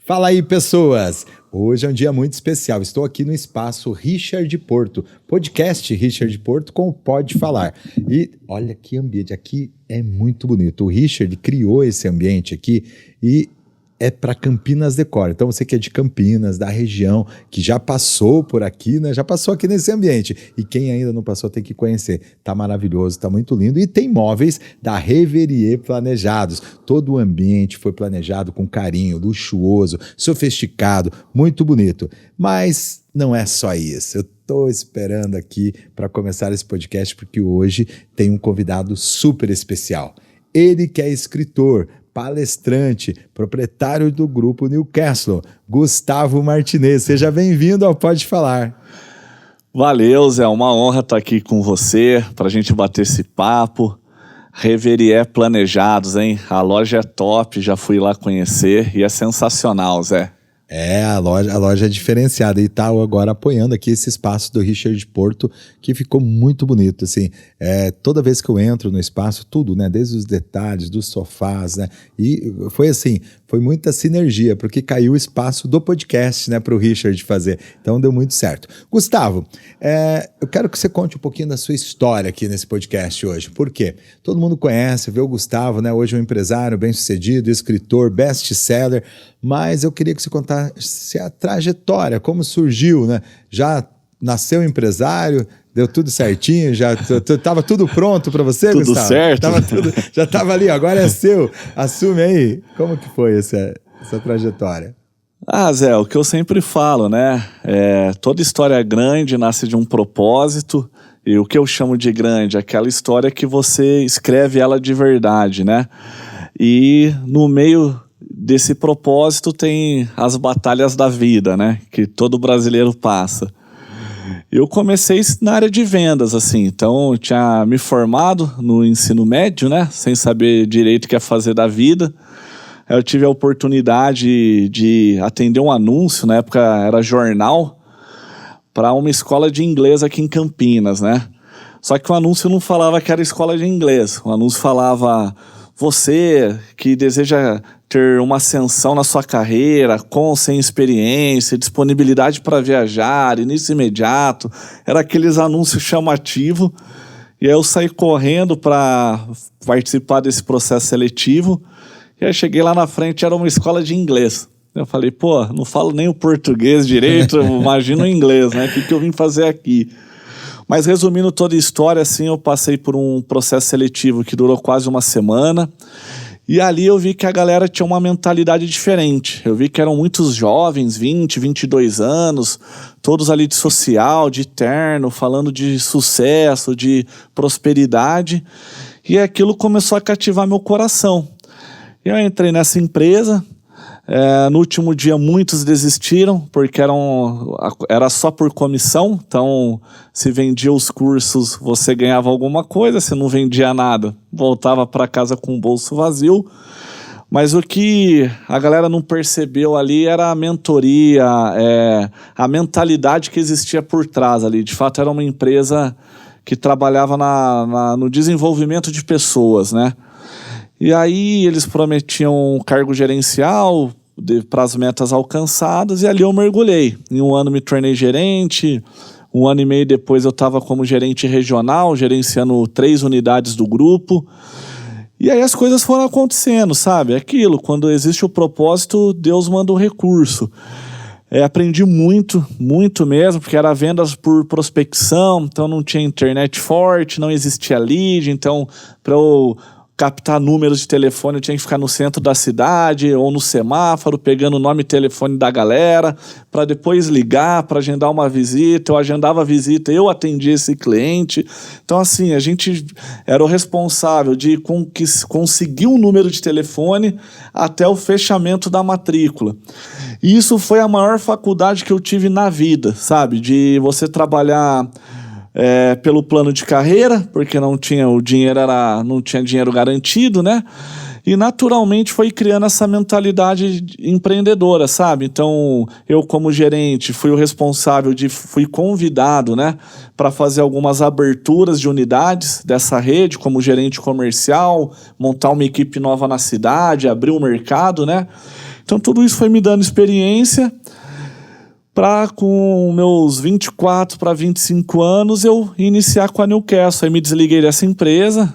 Fala aí, pessoas! Hoje é um dia muito especial. Estou aqui no espaço Richard Porto, podcast Richard Porto com o Pode Falar. E olha que ambiente, aqui é muito bonito. O Richard criou esse ambiente aqui e é para Campinas Decor. Então você que é de Campinas, da região, que já passou por aqui, né? Já passou aqui nesse ambiente. E quem ainda não passou tem que conhecer. Tá maravilhoso, tá muito lindo. E tem móveis da Reverier planejados. Todo o ambiente foi planejado com carinho, luxuoso, sofisticado, muito bonito. Mas não é só isso. Eu estou esperando aqui para começar esse podcast porque hoje tem um convidado super especial. Ele que é escritor, palestrante, proprietário do Grupo Newcastle, Gustavo Martinez. Seja bem-vindo ao Pode Falar. Valeu, Zé. Uma honra estar aqui com você, para a gente bater esse papo. Reverier Planejados, hein? A loja é top, já fui lá conhecer e é sensacional, Zé. É, a loja é diferenciada e está agora apoiando aqui esse espaço do Richard Porto, que ficou muito bonito, assim, toda vez que eu entro no espaço, tudo, né, desde os detalhes, dos sofás, né, e foi assim, foi muita sinergia, porque caiu o espaço do podcast, né, para o Richard fazer, então deu muito certo. Gustavo, eu quero que você conte um pouquinho da sua história aqui nesse podcast hoje, por quê? Todo mundo conhece, vê o Gustavo, né, hoje é um empresário bem-sucedido, escritor, best-seller, mas eu queria que você contasse a trajetória, como surgiu, né? Já nasceu empresário, deu tudo certinho, já estava tudo pronto para você, tudo Gustavo? Certo. Já estava ali, agora é seu. Assume aí, como que foi essa trajetória? Ah, Zé, o que eu sempre falo, né? Toda história grande nasce de um propósito, e o que eu chamo de grande é aquela história que você escreve ela de verdade, né? E no meio desse propósito tem as batalhas da vida, né? Que todo brasileiro passa. Eu comecei na área de vendas, assim, então eu tinha me formado no ensino médio, né? Sem saber direito o que ia fazer da vida. Eu tive a oportunidade de atender um anúncio, na época era jornal, para uma escola de inglês aqui em Campinas, né? Só que o anúncio não falava que era escola de inglês, o anúncio falava: você que deseja ter uma ascensão na sua carreira, com ou sem experiência, disponibilidade para viajar, início imediato. Era aqueles anúncios chamativos. E aí eu saí correndo para participar desse processo seletivo. E aí cheguei lá na frente, era uma escola de inglês. Eu falei, pô, não falo nem o português direito, eu imagino o inglês, né? O que eu vim fazer aqui? Mas resumindo toda a história, assim, eu passei por um processo seletivo que durou quase uma semana. E ali eu vi que a galera tinha uma mentalidade diferente. Eu vi que eram muitos jovens, 20, 22 anos, todos ali de social, de terno, falando de sucesso, de prosperidade. E aquilo começou a cativar meu coração. E eu entrei nessa empresa. No último dia muitos desistiram, porque era só por comissão, então se vendia os cursos você ganhava alguma coisa, se não vendia nada voltava para casa com o bolso vazio. Mas o que a galera não percebeu ali era a mentoria, a mentalidade que existia por trás ali. De fato era uma empresa que trabalhava no desenvolvimento de pessoas, né? E aí eles prometiam um cargo gerencial para as metas alcançadas, e ali eu mergulhei. Em um ano me tornei gerente, 1 ano e meio depois eu estava como gerente regional, gerenciando 3 unidades do grupo. E aí as coisas foram acontecendo, sabe? Aquilo, quando existe o propósito, Deus manda o recurso. Aprendi muito, muito mesmo, porque era vendas por prospecção, então não tinha internet forte, não existia lead, então para eu captar números de telefone, eu tinha que ficar no centro da cidade ou no semáforo, pegando o nome e telefone da galera, para depois ligar, para agendar uma visita. Eu agendava a visita, eu atendia esse cliente. Então, assim, a gente era o responsável de conseguir um número de telefone até o fechamento da matrícula. E isso foi a maior faculdade que eu tive na vida, sabe? De você trabalhar pelo plano de carreira, porque não tinha dinheiro garantido, né? E naturalmente foi criando essa mentalidade empreendedora, sabe? Então, eu como gerente fui o responsável fui convidado, né, para fazer algumas aberturas de unidades dessa rede, como gerente comercial, montar uma equipe nova na cidade, abrir o mercado, né? Então tudo isso foi me dando experiência para, com meus 24 para 25 anos, eu iniciar com a Newcastle. Aí me desliguei dessa empresa,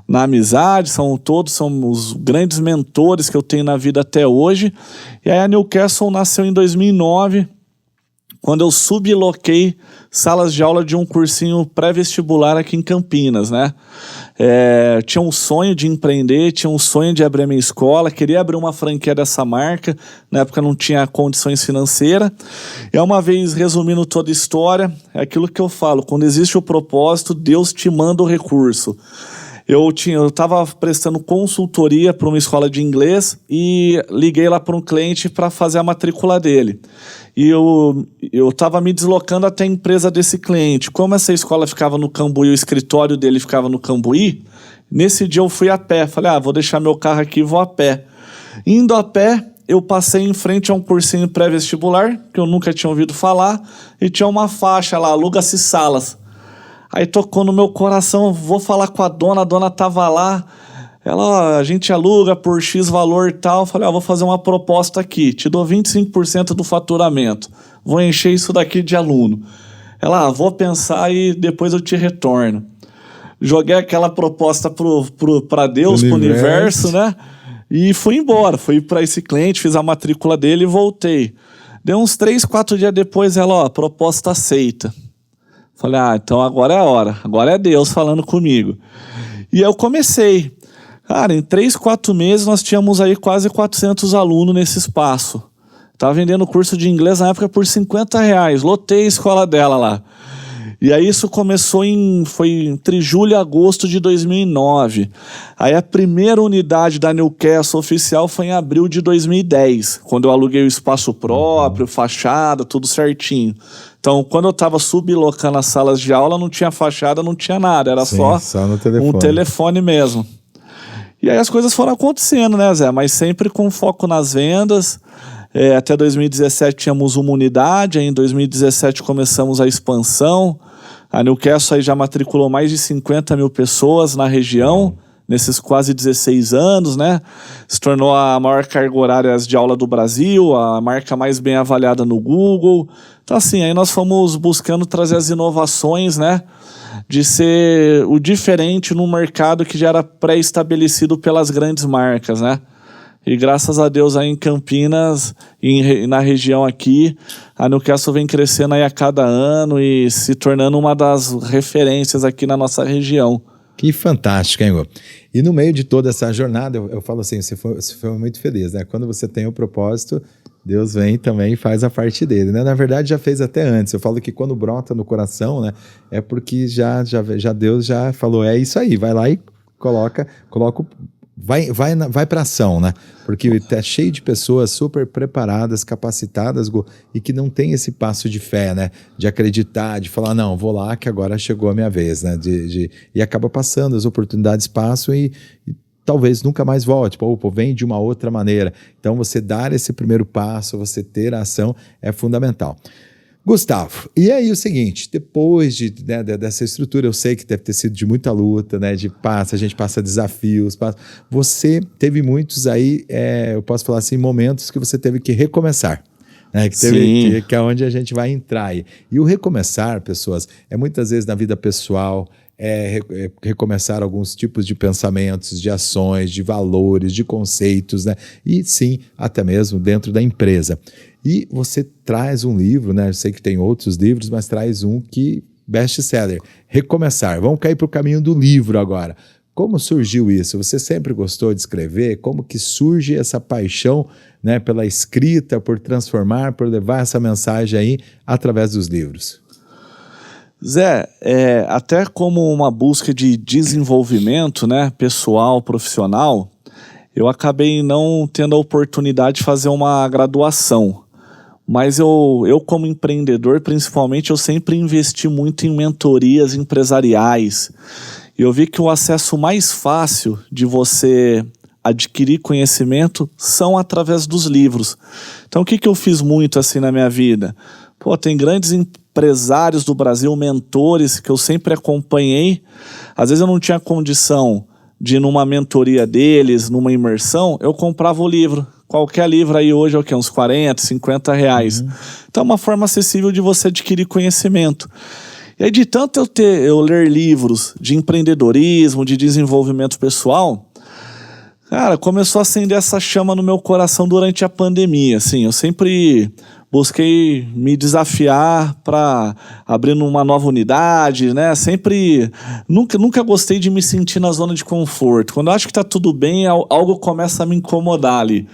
na amizade, são os grandes mentores que eu tenho na vida até hoje. E aí a Newcastle nasceu em 2009, quando eu subloquei salas de aula de um cursinho pré-vestibular aqui em Campinas, né? Tinha um sonho de empreender, tinha um sonho de abrir a minha escola, queria abrir uma franquia dessa marca, na época não tinha condições financeiras. E uma vez, resumindo toda a história, é aquilo que eu falo, quando existe o propósito, Deus te manda o recurso. Eu estava prestando consultoria para uma escola de inglês e liguei lá para um cliente para fazer a matrícula dele. E eu estava me deslocando até a empresa desse cliente. Como essa escola ficava no Cambuí, o escritório dele ficava no Cambuí, nesse dia eu fui a pé. Falei, vou deixar meu carro aqui e vou a pé. Indo a pé, eu passei em frente a um cursinho pré-vestibular, que eu nunca tinha ouvido falar, e tinha uma faixa lá, aluga-se salas. Aí tocou no meu coração, vou falar com a dona tava lá, ela, a gente aluga por X valor e tal. Falei, vou fazer uma proposta aqui, te dou 25% do faturamento, vou encher isso daqui de aluno. Ela, vou pensar e depois eu te retorno. Joguei aquela proposta para Deus, pro universo, né? E fui embora, fui para esse cliente, fiz a matrícula dele e voltei. Deu uns 3, 4 dias depois, ela, proposta aceita. Falei, então agora é a hora, agora é Deus falando comigo. E eu comecei. Cara, em 3, 4 meses nós tínhamos aí quase 400 alunos nesse espaço. Tava vendendo curso de inglês na época por R$50, lotei a escola dela lá. E aí isso começou foi entre julho e agosto de 2009. Aí a primeira unidade da Newcastle oficial foi em abril de 2010, quando eu aluguei o espaço próprio, fachada, tudo certinho. Então, quando eu estava sublocando as salas de aula, não tinha fachada, não tinha nada, era só no telefone. Um telefone mesmo. E aí as coisas foram acontecendo, né, Zé? Mas sempre com foco nas vendas. Até 2017 tínhamos uma unidade, aí em 2017 começamos a expansão. A Newcastle aí já matriculou mais de 50 mil pessoas na região, nesses quase 16 anos, né? Se tornou a maior carga horária de aula do Brasil, a marca mais bem avaliada no Google. Então assim, aí nós fomos buscando trazer as inovações, né? De ser o diferente num mercado que já era pré-estabelecido pelas grandes marcas, né? E graças a Deus aí em Campinas e na região aqui, a Newcastle vem crescendo aí a cada ano e se tornando uma das referências aqui na nossa região. Que fantástico, hein, Igor? E no meio de toda essa jornada, eu falo assim, você foi muito feliz, né? Quando você tem o propósito, Deus vem também e faz a parte dele, né? Na verdade, já fez até antes. Eu falo que quando brota no coração, né? É porque já Deus já falou, é isso aí, vai lá e coloca vai para ação, né? Porque tá cheio de pessoas super preparadas, capacitadas e que não tem esse passo de fé, né? De acreditar, de falar, não, vou lá que agora chegou a minha vez, né? E acaba passando, as oportunidades passam e talvez nunca mais volte, vem de uma outra maneira. Então você dar esse primeiro passo, você ter a ação é fundamental. Gustavo, e aí o seguinte, depois dessa estrutura, eu sei que deve ter sido de muita luta, né, a gente passa desafios, você teve muitos aí, eu posso falar assim, momentos que você teve que recomeçar, né, que é onde a gente vai entrar aí. E o recomeçar, pessoas, é muitas vezes na vida pessoal, recomeçar alguns tipos de pensamentos, de ações, de valores, de conceitos, né? E sim, até mesmo dentro da empresa. E você traz um livro, né? Eu sei que tem outros livros, mas traz um que best-seller, Recomeçar. Vamos cair para o caminho do livro agora. Como surgiu isso? Você sempre gostou de escrever? Como que surge essa paixão, né, pela escrita, por transformar, por levar essa mensagem aí através dos livros? Zé, até como uma busca de desenvolvimento, né, pessoal, profissional, eu acabei não tendo a oportunidade de fazer uma graduação. Mas eu como empreendedor, principalmente, eu sempre investi muito em mentorias empresariais. E eu vi que o acesso mais fácil de você adquirir conhecimento são através dos livros. Então, o que eu fiz muito assim na minha vida? Tem grandes empresários do Brasil, mentores que eu sempre acompanhei. Às vezes eu não tinha condição de ir numa mentoria deles, numa imersão, eu comprava o livro. qualquer livro aí hoje é o quê? Uns 40, 50 reais. Então é uma forma acessível de você adquirir conhecimento. E aí de tanto eu ler livros de empreendedorismo, de desenvolvimento pessoal, cara, começou a acender essa chama no meu coração durante a pandemia, assim. Eu sempre busquei me desafiar para abrir numa nova unidade, né? Nunca gostei de me sentir na zona de conforto. Quando eu acho que tá tudo bem, algo começa a me incomodar ali.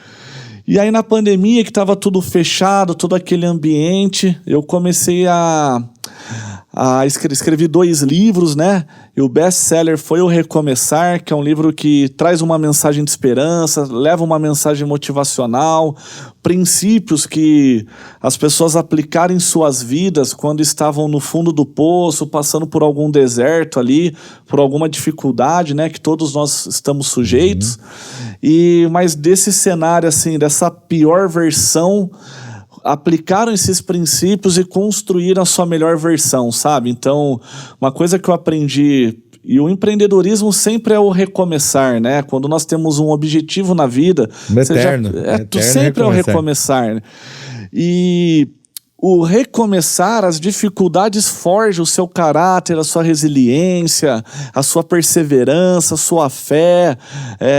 E aí na pandemia, que estava tudo fechado, todo aquele ambiente, eu comecei escrevi 2 livros, né? E o best-seller foi o Recomeçar, que é um livro que traz uma mensagem de esperança, leva uma mensagem motivacional, princípios que as pessoas aplicaram em suas vidas quando estavam no fundo do poço, passando por algum deserto ali, por alguma dificuldade, né? Que todos nós estamos sujeitos. Mas desse cenário, assim, dessa pior versão, aplicaram esses princípios e construíram a sua melhor versão, sabe? Então, uma coisa que eu aprendi, e o empreendedorismo sempre é o recomeçar, né? Quando nós temos um objetivo na vida, Eterno sempre é o recomeçar. Né? E o recomeçar, as dificuldades forjam o seu caráter, a sua resiliência, a sua perseverança, a sua fé.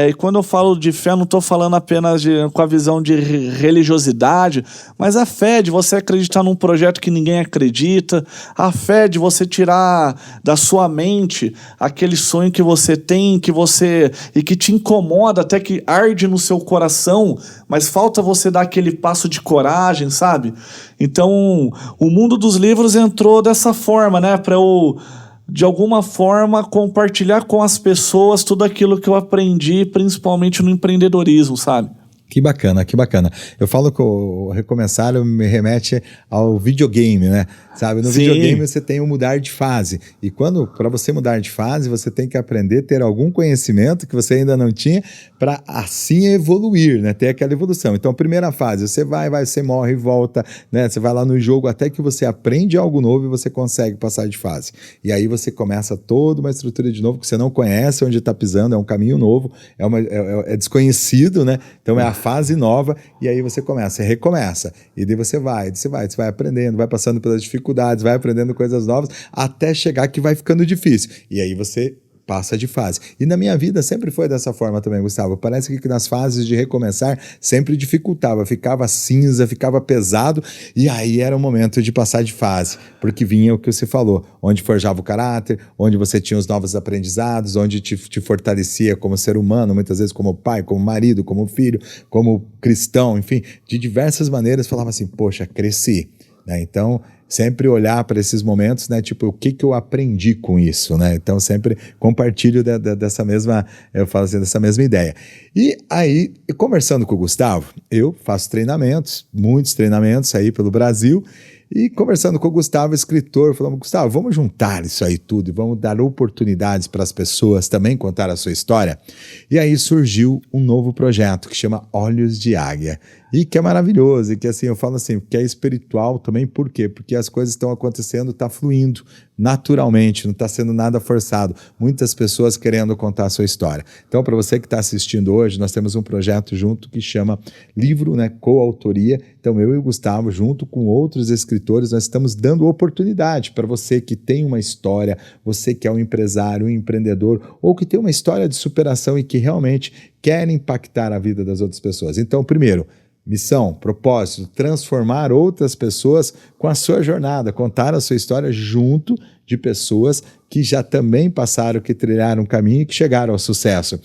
E quando eu falo de fé, não estou falando apenas com a visão de religiosidade, mas a fé de você acreditar num projeto que ninguém acredita, a fé de você tirar da sua mente aquele sonho que você tem, e que te incomoda, até que arde no seu coração, mas falta você dar aquele passo de coragem, sabe? Então, o mundo dos livros entrou dessa forma, né? Para eu, de alguma forma, compartilhar com as pessoas tudo aquilo que eu aprendi, principalmente no empreendedorismo, sabe? Que bacana, que bacana. Eu falo que o Recomeçar me remete ao videogame, né? Sabe, no videogame você tem o mudar de fase. E para você mudar de fase, você tem que aprender a ter algum conhecimento que você ainda não tinha para assim evoluir, né? Ter aquela evolução. Então, primeira fase, você você morre e volta, né? Você vai lá no jogo até que você aprende algo novo e você consegue passar de fase. E aí você começa toda uma estrutura de novo que você não conhece onde está pisando, é um caminho novo, é desconhecido, né? Então é a fase nova e aí você recomeça. E daí você vai aprendendo, vai passando pelas dificuldades, vai aprendendo coisas novas, até chegar que vai ficando difícil. E aí você passa de fase. E na minha vida sempre foi dessa forma também, Gustavo. Parece que nas fases de recomeçar sempre dificultava, ficava cinza, ficava pesado, e aí era o momento de passar de fase, porque vinha o que você falou, onde forjava o caráter, onde você tinha os novos aprendizados, onde te fortalecia como ser humano, muitas vezes como pai, como marido, como filho, como cristão, enfim, de diversas maneiras falava assim, poxa, cresci, né? Então, sempre olhar para esses momentos, né? Tipo, o que eu aprendi com isso, né? Então, sempre compartilho dessa mesma, eu falo assim, dessa mesma ideia. E aí, conversando com o Gustavo, eu faço treinamentos, muitos treinamentos aí pelo Brasil, e conversando com o Gustavo, escritor, falamos, Gustavo, vamos juntar isso aí tudo e vamos dar oportunidades para as pessoas também contar a sua história. E aí surgiu um novo projeto que chama Olhos de Águia. E que é maravilhoso, e que assim, eu falo assim, que é espiritual também, por quê? Porque as coisas estão acontecendo, está fluindo naturalmente, não está sendo nada forçado. Muitas pessoas querendo contar a sua história. Então, para você que está assistindo hoje, nós temos um projeto junto que chama Livro, né, coautoria. Então, eu e o Gustavo, junto com outros escritores, nós estamos dando oportunidade para você que tem uma história, você que é um empresário, um empreendedor, ou que tem uma história de superação e que realmente quer impactar a vida das outras pessoas. Então, primeiro, missão, propósito, transformar outras pessoas com a sua jornada, contar a sua história junto de pessoas que já também passaram, que trilharam um caminho e que chegaram ao sucesso.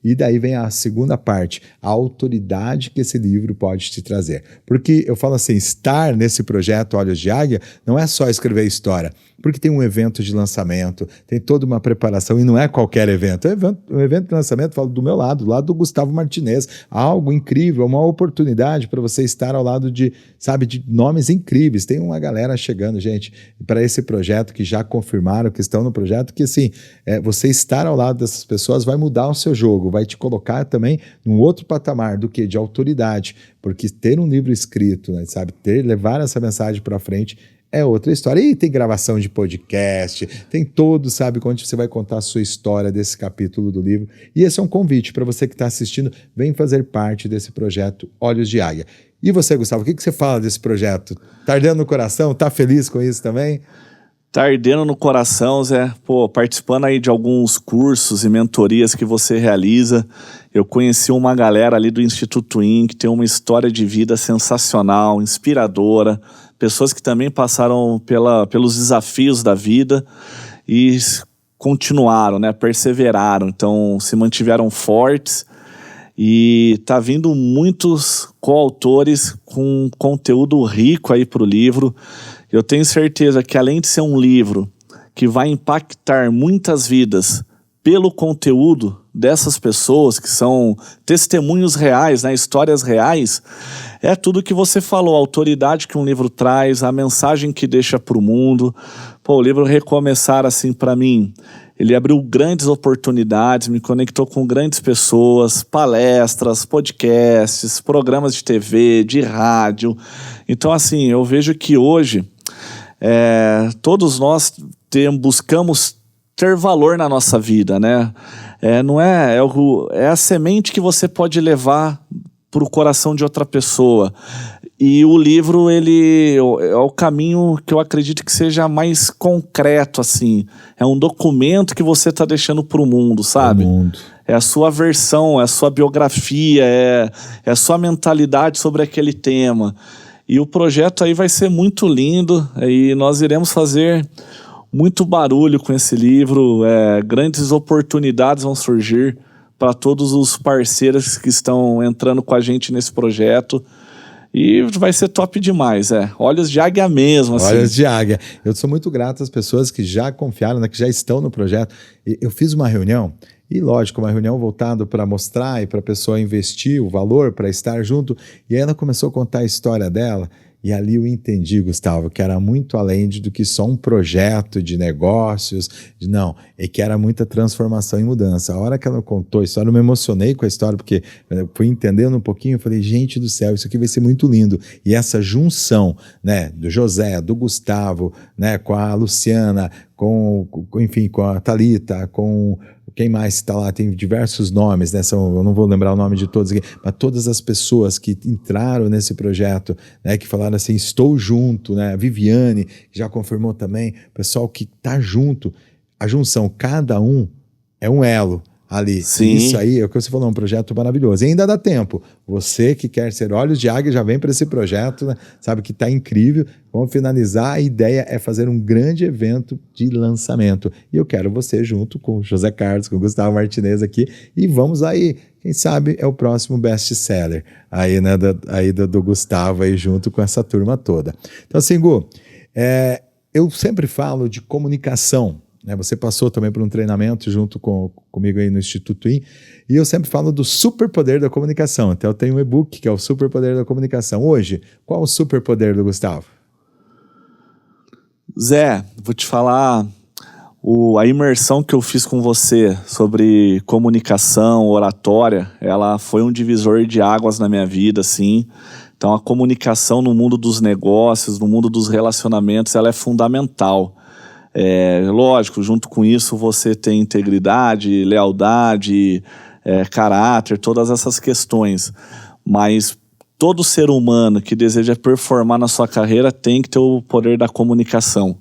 E daí vem a segunda parte, a autoridade que esse livro pode te trazer. Porque eu falo assim, estar nesse projeto Olhos de Águia não é só escrever história, porque tem um evento de lançamento, tem toda uma preparação e não é qualquer evento. Um evento de lançamento, falo do meu lado, do lado do Gustavo Martinez, algo incrível, uma oportunidade para você estar ao lado de nomes incríveis. Tem uma galera chegando, gente, para esse projeto que já confirmaram que estão no projeto, que assim, você estar ao lado dessas pessoas vai mudar o seu jogo, vai te colocar também num outro patamar do que de autoridade, porque ter um livro escrito, né, levar essa mensagem para frente é outra história. E tem gravação de podcast, tem todo, sabe, onde você vai contar a sua história desse capítulo do livro. E esse é um convite para você que está assistindo, vem fazer parte desse projeto Olhos de Águia. E você, Gustavo, o que você fala desse projeto? Tá ardendo no coração? Tá feliz com isso também? Tá ardendo no coração, Zé. Pô, participando aí de alguns cursos e mentorias que você realiza, eu conheci uma galera ali do Instituto IN que tem uma história de vida sensacional, inspiradora, pessoas que também passaram pelos desafios da vida e continuaram, né, perseveraram, então se mantiveram fortes e tá vindo muitos coautores com conteúdo rico aí pro livro. Eu tenho certeza que além de ser um livro que vai impactar muitas vidas pelo conteúdo dessas pessoas, que são testemunhos reais, né, histórias reais, é tudo que você falou, a autoridade que um livro traz, a mensagem que deixa para o mundo. Pô, o livro Recomeçar, assim, para mim, ele abriu grandes oportunidades, me conectou com grandes pessoas, palestras, podcasts, programas de TV, de rádio. Então, assim, eu vejo que hoje todos nós buscamos ter valor na nossa vida, né? É a semente que você pode levar para o coração de outra pessoa. E o livro, ele é o caminho que eu acredito que seja mais concreto, assim. É um documento que você está deixando para o mundo, sabe? É a sua versão, é a sua biografia, é a sua mentalidade sobre aquele tema. E o projeto aí vai ser muito lindo e nós iremos fazer muito barulho com esse livro. Grandes oportunidades vão surgir para todos os parceiros que estão entrando com a gente nesse projeto. E vai ser top demais, Olhos de Águia mesmo, assim. Olhos de Águia. Eu sou muito grato às pessoas que já confiaram, né, que já estão no projeto. Eu fiz uma reunião, e lógico, uma reunião voltada para mostrar e para a pessoa investir o valor, para estar junto. E aí ela começou a contar a história dela. E ali eu entendi, Gustavo, que era muito além do que só um projeto de negócios. Não, é que era muita transformação e mudança. A hora que ela contou a história, eu me emocionei com a história, porque eu fui entendendo um pouquinho, eu falei, gente do céu, isso aqui vai ser muito lindo. E essa junção, né, do José, do Gustavo, né, com a Luciana, enfim, com a Thalita, com... Quem mais está lá? Tem diversos nomes, né? Eu não vou lembrar o nome de todos aqui, mas todas as pessoas que entraram nesse projeto, né? Que falaram assim, estou junto, né? A Viviane, que já confirmou também, o pessoal que está junto, a junção, cada um é um elo ali. Sim. Isso aí é o que você falou, um projeto maravilhoso. E ainda dá tempo. Você que quer ser Olhos de Águia já vem para esse projeto, né? Sabe que está incrível. Vamos finalizar. A ideia é fazer um grande evento de lançamento. E eu quero você junto com o José Carlos, com o Gustavo Martinez aqui. E vamos aí. Quem sabe é o próximo best-seller aí, né, do Gustavo aí junto com essa turma toda. Então, assim, Gu, eu sempre falo de comunicação. Você passou também por um treinamento junto comigo aí no Instituto IN, e eu sempre falo do superpoder da comunicação. Então eu tenho um e-book que é o superpoder da comunicação. Hoje, qual o superpoder do Gustavo? Zé, vou te falar, a imersão que eu fiz com você sobre comunicação, oratória, ela foi um divisor de águas na minha vida, assim. Então a comunicação no mundo dos negócios, no mundo dos relacionamentos, ela é fundamental. Lógico, junto com isso você tem integridade, lealdade, caráter, todas essas questões, mas todo ser humano que deseja performar na sua carreira tem que ter o poder da comunicação.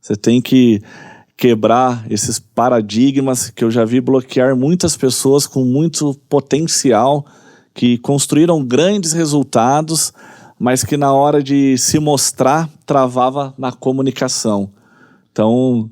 Você tem que quebrar esses paradigmas que eu já vi bloquear muitas pessoas com muito potencial, que construíram grandes resultados, mas que na hora de se mostrar travava na comunicação. Então,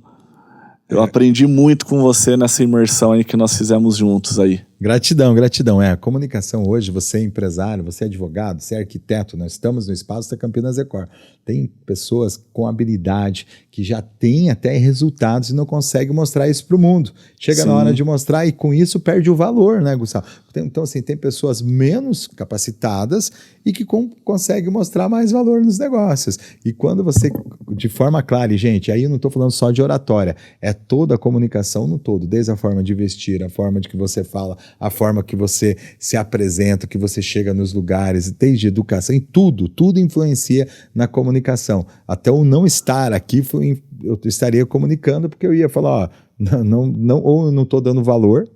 eu aprendi muito com você nessa imersão aí que nós fizemos juntos aí. Gratidão, gratidão. A comunicação hoje, você é empresário, você é advogado, você é arquiteto, nós estamos no espaço da Campinas Decor. Tem pessoas com habilidade que já têm até resultados e não conseguem mostrar isso para o mundo. Chega Sim. na hora de mostrar e com isso perde o valor, né, Gustavo? Então, assim, tem pessoas menos capacitadas e que conseguem mostrar mais valor nos negócios. E quando você, de forma clara, e gente, aí eu não estou falando só de oratória, é toda a comunicação no todo, desde a forma de vestir, a forma de que você fala, a forma que você se apresenta, que você chega nos lugares, desde educação, em tudo influencia na comunicação. Até o não estar aqui, eu estaria comunicando, porque eu ia falar, ó, ou eu não estou dando valor,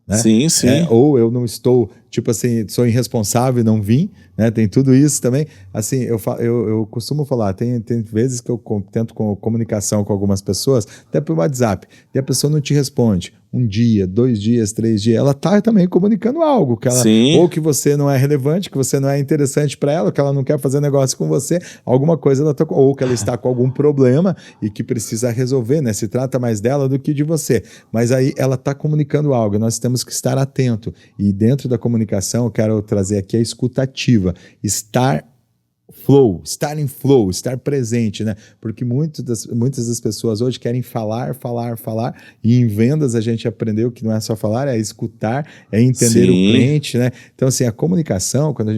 né? Sim, sim. Ou eu não estou, tipo assim, sou irresponsável e não vim, né? Tem tudo isso também. Assim, eu costumo falar, tem vezes que eu tento comunicação com algumas pessoas, até por WhatsApp, e a pessoa não te responde. Um dia, 2 dias, 3 dias, ela tá também comunicando algo, que ela, ou que você não é relevante, que você não é interessante para ela, que ela não quer fazer negócio com você, alguma coisa ela tá, ou que ela está com algum problema e que precisa resolver, né? Se trata mais dela do que de você. Mas aí ela tá comunicando algo, nós temos que estar atento. E dentro da comunicação, eu quero trazer aqui a escutativa, estar em flow, estar presente, né? Porque muitas das pessoas hoje querem falar, e em vendas a gente aprendeu que não é só falar, é escutar, é entender o cliente, né? Então, assim, a comunicação, quando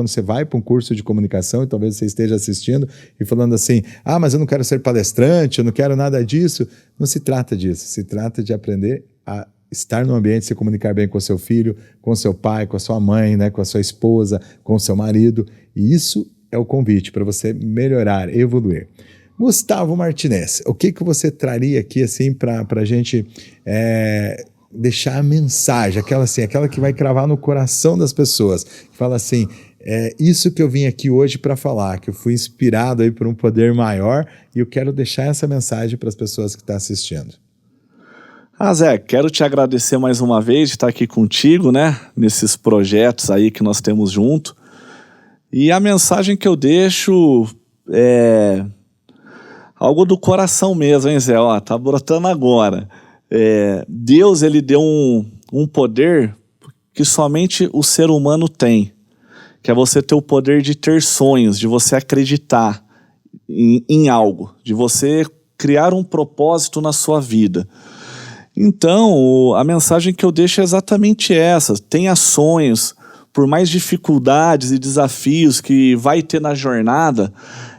você vai para um curso de comunicação, e talvez você esteja assistindo e falando assim, mas eu não quero ser palestrante, eu não quero nada disso, não se trata disso, se trata de aprender a estar no ambiente, se comunicar bem com seu filho, com seu pai, com a sua mãe, né? Com a sua esposa, com o seu marido, e isso é o convite para você melhorar, evoluir. Gustavo Martinez, o que você traria aqui assim para a gente deixar a mensagem, aquela que vai cravar no coração das pessoas, que fala assim, isso que eu vim aqui hoje para falar, que eu fui inspirado aí por um poder maior e eu quero deixar essa mensagem para as pessoas que estão assistindo. Zé, quero te agradecer mais uma vez de estar aqui contigo, né, nesses projetos aí que nós temos junto. E a mensagem que eu deixo é algo do coração mesmo, hein, Zé? Tá brotando agora. Deus, ele deu um poder que somente o ser humano tem, que é você ter o poder de ter sonhos, de você acreditar em algo, de você criar um propósito na sua vida. Então, a mensagem que eu deixo é exatamente essa: tenha sonhos. Por mais dificuldades e desafios que vai ter na jornada,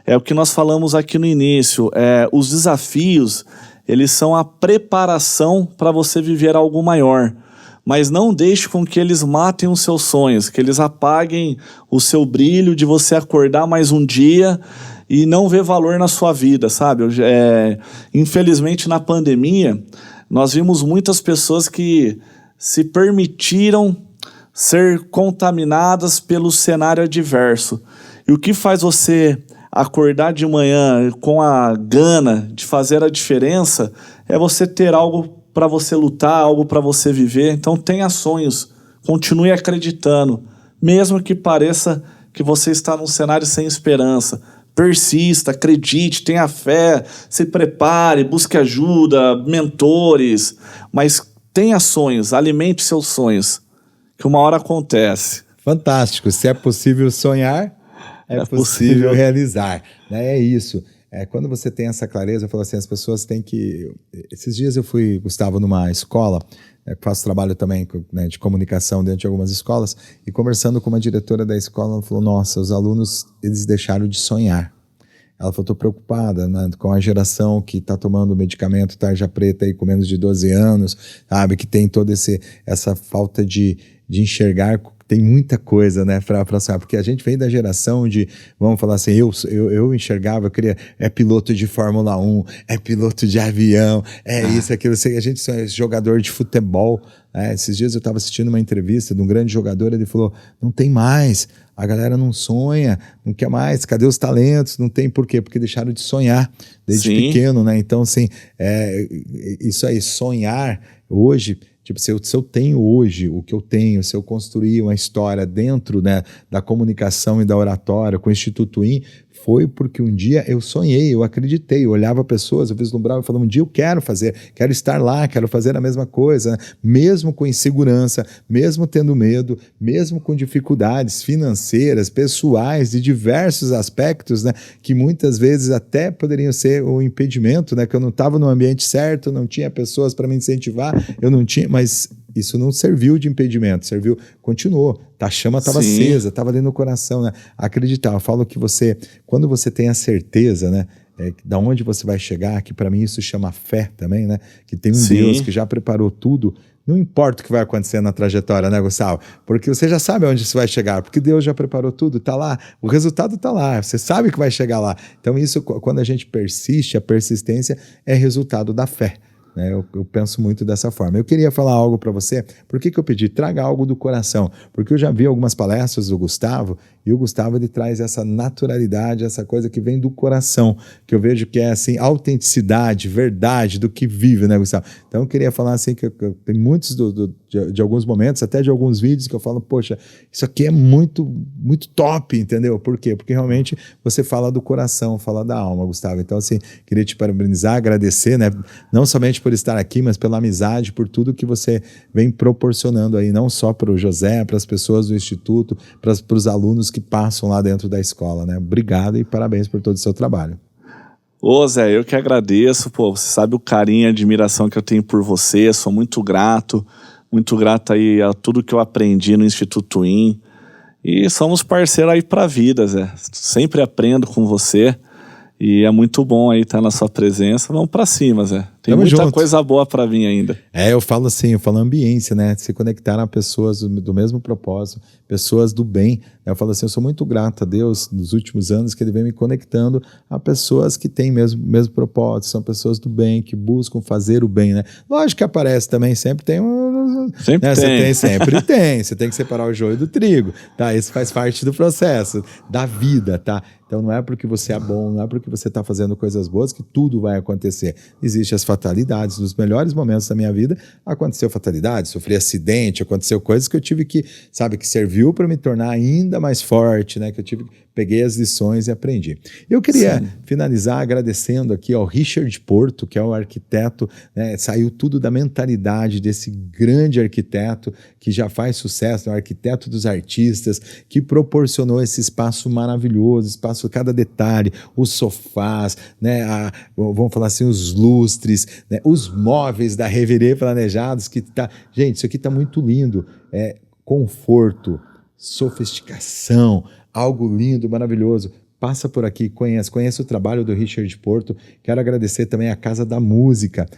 é o que nós falamos aqui no início, os desafios, eles são a preparação para você viver algo maior, mas não deixe com que eles matem os seus sonhos, que eles apaguem o seu brilho de você acordar mais um dia e não ver valor na sua vida, sabe? Infelizmente, na pandemia, nós vimos muitas pessoas que se permitiram ser contaminadas pelo cenário adverso. E o que faz você acordar de manhã com a gana de fazer a diferença é você ter algo para você lutar, algo para você viver. Então tenha sonhos, continue acreditando, mesmo que pareça que você está num cenário sem esperança. Persista, acredite, tenha fé, se prepare, busque ajuda, mentores, mas tenha sonhos, alimente seus sonhos, que uma hora acontece. Fantástico. Se é possível sonhar, é possível realizar. Né? É isso. Quando você tem essa clareza, eu falo assim, as pessoas têm que... Esses dias eu fui, Gustavo, numa escola, faço trabalho também, né, de comunicação dentro de algumas escolas, e conversando com uma diretora da escola, ela falou, nossa, os alunos, eles deixaram de sonhar. Ela falou, estou preocupada, né, com a geração que está tomando medicamento tarja preta aí com menos de 12 anos, sabe, que tem toda essa falta de enxergar, tem muita coisa, né, para sonhar, porque a gente vem da geração de, vamos falar assim, eu enxergava, eu queria, piloto de Fórmula 1, piloto de avião, isso, aquilo, a gente é jogador de futebol. Esses dias eu estava assistindo uma entrevista de um grande jogador, ele falou, não tem mais, a galera não sonha, não quer mais, cadê os talentos? Não tem por quê? Porque deixaram de sonhar desde pequeno, né? Então, assim, isso aí, sonhar hoje, tipo, se eu tenho hoje o que eu tenho, se eu construir uma história dentro, né, da comunicação e da oratória com o Instituto IN, foi porque um dia eu sonhei, eu acreditei, eu olhava pessoas, eu vislumbrava e falava, um dia eu quero fazer, quero estar lá, quero fazer a mesma coisa, né? Mesmo com insegurança, mesmo tendo medo, mesmo com dificuldades financeiras, pessoais, de diversos aspectos, né, que muitas vezes até poderiam ser um impedimento, né, que eu não estava no ambiente certo, não tinha pessoas para me incentivar, eu não tinha, mas isso não serviu de impedimento, continuou, a chama estava acesa, estava dentro do coração, né? Acreditar, eu falo que quando você tem a certeza, né, da onde você vai chegar, que para mim isso chama fé também, né? Que tem um Sim. Deus que já preparou tudo. Não importa o que vai acontecer na trajetória, né, Gustavo? Porque você já sabe onde você vai chegar, porque Deus já preparou tudo, tá lá, o resultado tá lá, você sabe que vai chegar lá. Então isso, quando a gente persiste, a persistência é resultado da fé. Né? Eu penso muito dessa forma. Eu queria falar algo para você. Por que eu pedi? Traga algo do coração. Porque eu já vi algumas palestras do Gustavo, e o Gustavo ele traz essa naturalidade, essa coisa que vem do coração, que eu vejo que é assim, autenticidade, verdade do que vive, né, Gustavo? Então eu queria falar assim, que tem muitos de alguns momentos, até de alguns vídeos que eu falo, poxa, isso aqui é muito, muito top, entendeu? Por quê? Porque realmente você fala do coração, fala da alma, Gustavo. Então assim, queria te parabenizar, agradecer, né? Não somente por estar aqui, mas pela amizade, por tudo que você vem proporcionando aí, não só para o José, para as pessoas do Instituto, para os alunos que passam lá dentro da escola, né? Obrigado e parabéns por todo o seu trabalho. Ô Zé, eu que agradeço, pô, você sabe o carinho e a admiração que eu tenho por você, sou muito grato aí a tudo que eu aprendi no Instituto Twin, e somos parceiros aí pra vida, Zé, sempre aprendo com você, e é muito bom aí estar na sua presença. Vamos pra cima, Zé. Tem Tamo muita junto. coisa boa pra vir ainda. Eu falo assim, eu falo ambiência, né? Se conectar a pessoas do mesmo propósito, pessoas do bem. Eu falo assim, eu sou muito grato a Deus nos últimos anos que Ele vem me conectando a pessoas que têm mesmo propósito, são pessoas do bem, que buscam fazer o bem, né? Lógico que aparece também, sempre tem Sempre né? tem. Sempre tem. Você tem que separar o joio do trigo, tá? Isso faz parte do processo, da vida, tá? Então não é porque você é bom, não é porque você está fazendo coisas boas que tudo vai acontecer. Existem as fatalidades. Nos melhores momentos da minha vida, aconteceu fatalidade, sofri acidente, aconteceu coisas que eu tive que, sabe, que serviu para me tornar ainda mais forte, né? Que eu peguei as lições e aprendi. Eu queria finalizar agradecendo aqui ao Richard Porto, que é o arquiteto, né? Saiu tudo da mentalidade desse grande arquiteto que já faz sucesso, né? O arquiteto dos artistas, que proporcionou esse espaço maravilhoso, espaço cada detalhe, os sofás, né? Vamos falar assim, os lustres, né? Os móveis da Reverê planejados, que tá, gente, isso aqui tá muito lindo, conforto, sofisticação, algo lindo, maravilhoso. Passa por aqui, conheça o trabalho do Richard Porto. Quero agradecer também a Casa da Música,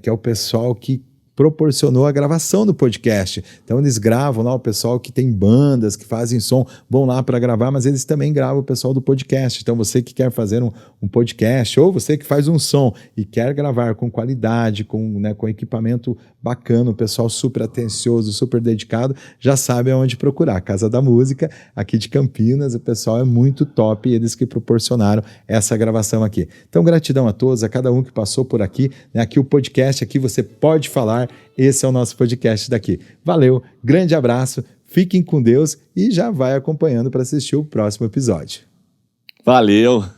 que é o pessoal que proporcionou a gravação do podcast. Então eles gravam lá, o pessoal que tem bandas, que fazem som, vão lá para gravar, mas eles também gravam o pessoal do podcast. Então você que quer fazer um podcast, ou você que faz um som e quer gravar com qualidade, com equipamento bacana, o pessoal super atencioso, super dedicado, já sabe aonde procurar. Casa da Música, aqui de Campinas, o pessoal é muito top, eles que proporcionaram essa gravação aqui. Então gratidão a todos, a cada um que passou por aqui, né? Aqui o podcast, aqui você pode falar, esse é o nosso podcast daqui. Valeu, grande abraço, fiquem com Deus e já vai acompanhando para assistir o próximo episódio. Valeu!